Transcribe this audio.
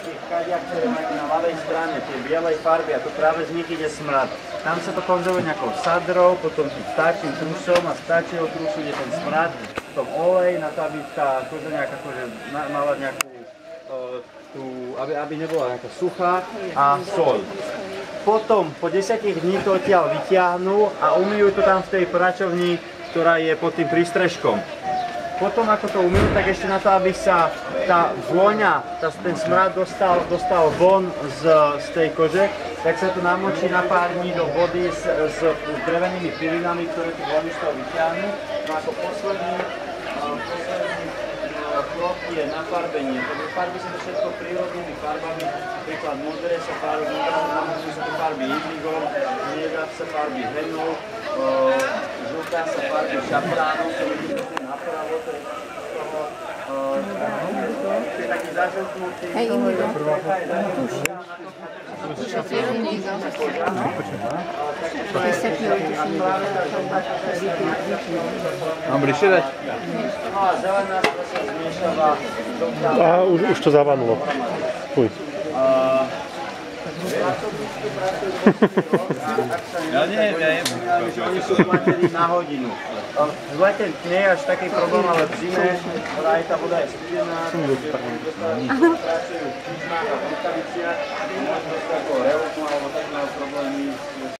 tých kadiach, ktoré majú na ľavej strane, tie bielej farby, a to práve z nich ide smrad. Tam sa to konzervuje nejakou sadrou, potom vtáčím trusom a z vtáčieho trusu ide ten smrad, potom olej na to, aby tá koža nejaká mala nejakú, aby nebola nejaká suchá, a soľ. Potom po 10 dní to odtiaľ vyťahnú a umýjú to tam v tej pračovni, ktorá je pod tým prístrežkom. Potom ako to umýjú, tak ešte na to, aby sa tá vôňa, ten smrad dostal von z tej kože, tak sa to namočí na pár dní do vody s drevenými pilinami, ktoré tú vôňu z toho vyťahnú. No ako posledný krok je nafarbenie. Farbí sa to všetko prírodnými farbami, napríklad modré sa farbí, namočí sa to farby indigom, hniedá sa farby hrenou, žltá sa farby šafránom, to je napravo, to je je taký zažltnutý. Hej, indigo. Mám bližšie dať? No a zelená sa zmiešava. A už to zavanulo. Fuj. Ja neviem. Oni sú platení na hodinu. V lete nie je až taký problém, ale v zime, aj tá voda je studená, takže pracujú v čížnách a v rukaviciach, možno s takou relutnou alebo tak majú problémy s